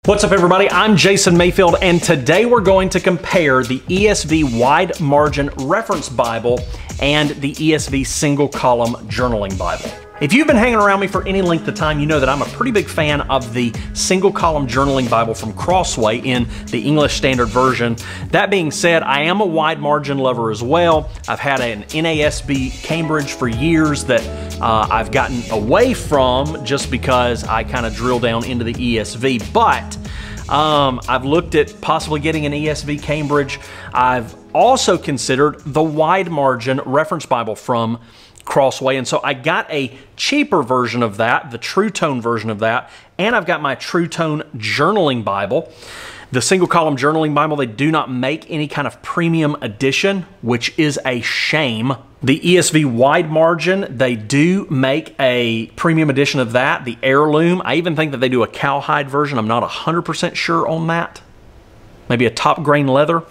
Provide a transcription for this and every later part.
What's up everybody, I'm Jason Mayfield and today we're going to compare the ESV Wide Margin Reference Bible and the ESV Single Column Journaling Bible. If you've been hanging around me for any length of time, you know that I'm a pretty big fan of the Single Column Journaling Bible from Crossway in the English Standard Version. That being said, I am a wide margin lover as well. I've had an NASB Cambridge for years that I've gotten away from just because I kind of drill down into the ESV, but I've looked at possibly getting an ESV Cambridge. I've also considered the Wide Margin Reference Bible from Crossway, and so I got a cheaper version of that, the True Tone version of that, and I've got my True Tone Journaling Bible. The Single Column Journaling Bible, they do not make any kind of premium edition, which is a shame. The ESV Wide Margin, they do make a premium edition of that, the Heirloom. I even think that they do a cowhide version. I'm not 100% sure on that. Maybe a top grain leather.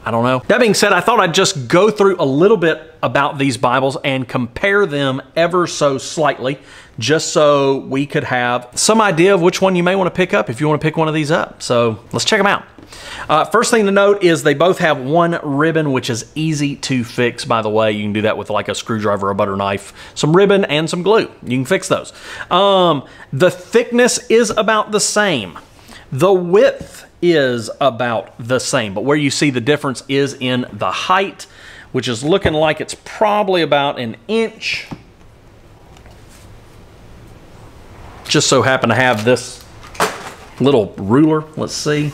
I don't know. That being said, I thought I'd just go through a little bit about these Bibles and compare them ever so slightly, just so we could have some idea of which one you may want to pick up if you want to pick one of these up. So let's check them out. First thing to note is they both have one ribbon, which is easy to fix, by the way. You can do that with like a screwdriver or a butter knife, some ribbon and some glue. You can fix those. The thickness is about the same. The width is about the same, but where you see the difference is in the height, which is looking like it's probably about an inch. Just so happen to have this little ruler. Let's see.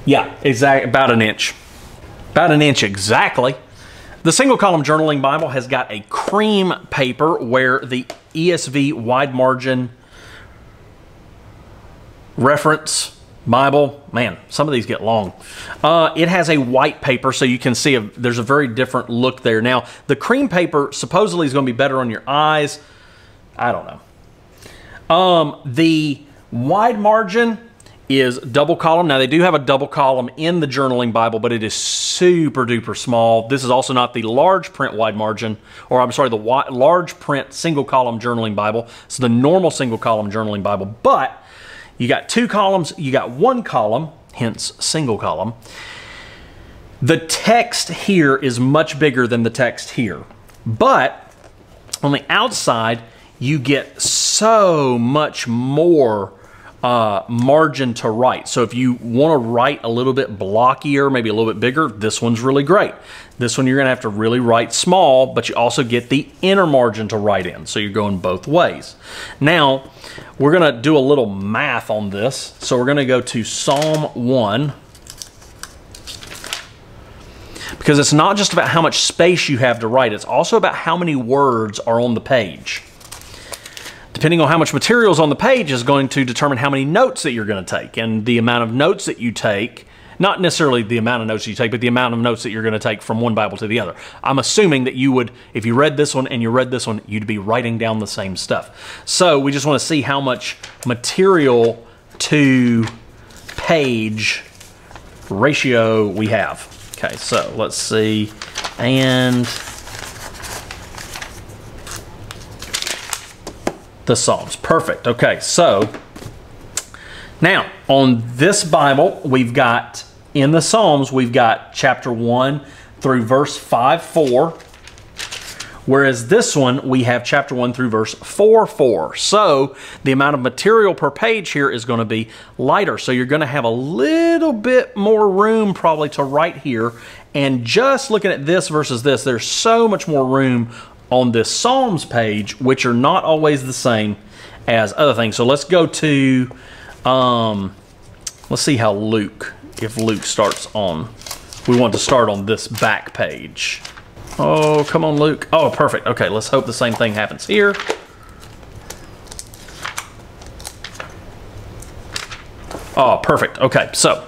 Yeah, exactly about an inch. About an inch exactly. The Single Column Journaling Bible has got a cream paper, where the ESV Wide Margin Reference Bible, man, some of these get long. It has a white paper, so you can see there's a very different look there. Now, the cream paper supposedly is going to be better on your eyes. I don't know. The Wide Margin is double column. Now, they do have a double column in the Journaling Bible, but it is super duper small. This is also not the large print Wide Margin, or I'm sorry, the large print Single Column Journaling Bible. It's the normal Single Column Journaling Bible, but you got two columns, you got one column, hence single column. The text here is much bigger than the text here, but on the outside, you get so much more margin to write. So if you want to write a little bit blockier, maybe a little bit bigger, this one's really great. This one you're going to have to really write small, but you also get the inner margin to write in. So you're going both ways. Now, we're going to do a little math on this. So we're going to go to Psalm 1. Because it's not just about how much space you have to write, it's also about how many words are on the page. Depending on how much material is on the page is going to determine how many notes that you're going to take. And the amount of notes that you take, not necessarily the amount of notes you take, but the amount of notes that you're going to take from one Bible to the other. I'm assuming that you would, if you read this one and you read this one, you'd be writing down the same stuff. So we just want to see how much material to page ratio we have. Okay, so let's see. And the Psalms. Perfect. Okay, so now on this Bible, we've got, in the Psalms, we've got chapter 1 through verse 5:4, whereas this one, we have chapter 1 through verse 4:4. So the amount of material per page here is going to be lighter. So you're going to have a little bit more room probably to write here. And just looking at this versus this, there's so much more room on this Psalms page, which are not always the same as other things. So let's go to, let's see how Luke, if Luke starts on, we want to start on this back page. Oh, come on, Luke. Oh, perfect. Okay, let's hope the same thing happens here. Oh, perfect. Okay, so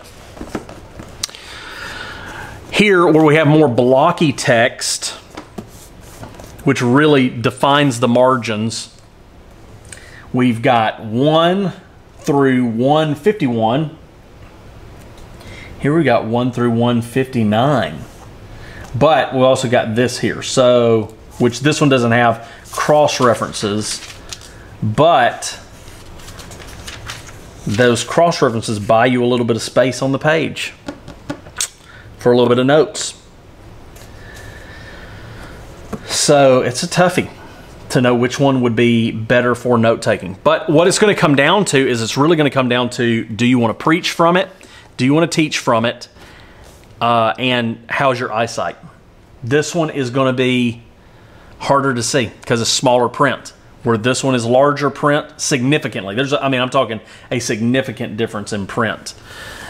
here where we have more blocky text, which really defines the margins, we've got 1 through 151. Here we got 1 through 159. But we also got this here, so, which this one doesn't have cross references, but those cross references buy you a little bit of space on the page for a little bit of notes. So it's a toughie to know which one would be better for note taking. But what it's going to come down to is it's really going to come down to, do you want to preach from it? Do you want to teach from it? And how's your eyesight? This one is going to be harder to see because it's smaller print, where this one is larger print significantly. There's, I mean, I'm talking a significant difference in print.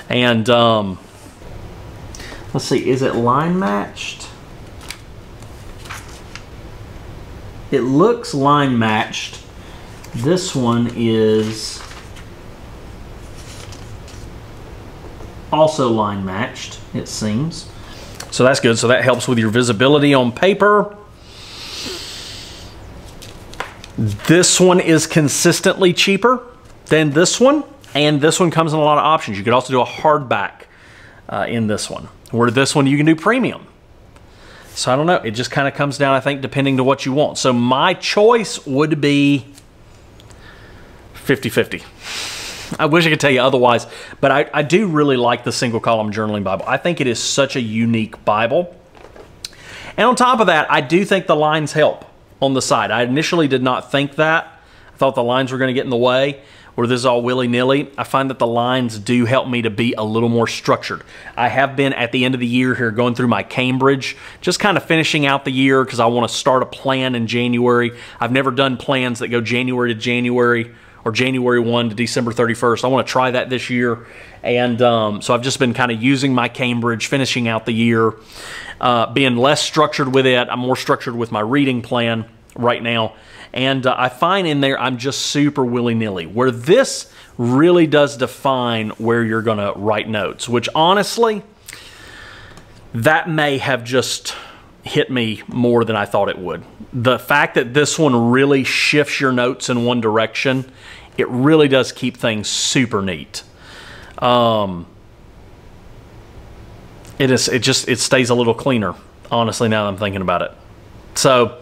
And let's see, is it line matched? It looks line matched. This one is also line matched, it seems. So that's good. So that helps with your visibility on paper. This one is consistently cheaper than this one, and this one comes in a lot of options. You could also do a hardback in this one, where this one you can do premium. So I don't know, it just kind of comes down, I think, depending to what you want. So my choice would be 50-50. I wish I could tell you otherwise, but I do really like the single column journaling Bible. I think it is such a unique Bible. And on top of that, I do think the lines help on the side. I initially did not think that. I thought the lines were going to get in the way, where this is all willy-nilly. I find that the lines do help me to be a little more structured. I have been at the end of the year here going through my Cambridge, just kind of finishing out the year because I want to start a plan in January. I've never done plans that go January to January or January 1 to December 31st. I want to try that this year. And so I've just been kind of using my Cambridge, finishing out the year, being less structured with it. I'm more structured with my reading plan right now. And I find in there I'm just super willy-nilly, where this really does define where you're going to write notes, which honestly, that may have just hit me more than I thought it would. The fact that this one really shifts your notes in one direction, it really does keep things super neat. It stays a little cleaner, honestly, now that I'm thinking about it. So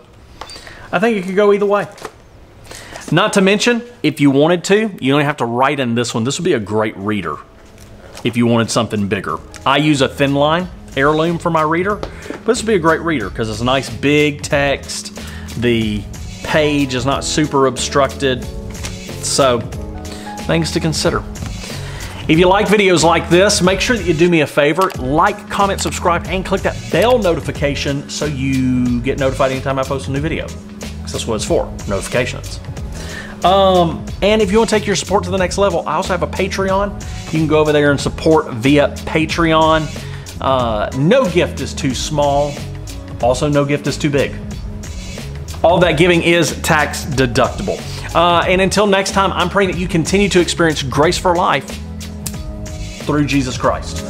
I think it could go either way. Not to mention, if you wanted to, you only have to write in this one. This would be a great reader if you wanted something bigger. I use a thin line heirloom for my reader, but this would be a great reader because it's a nice big text. The page is not super obstructed. So, things to consider. If you like videos like this, make sure that you do me a favor, like, comment, subscribe, and click that bell notification so you get notified anytime I post a new video. Because that's what it's for, notifications. And if you want to take your support to the next level, I also have a Patreon. You can go over there and support via Patreon. No gift is too small. Also, no gift is too big. All that giving is tax deductible. And until next time, I'm praying that you continue to experience grace for life through Jesus Christ.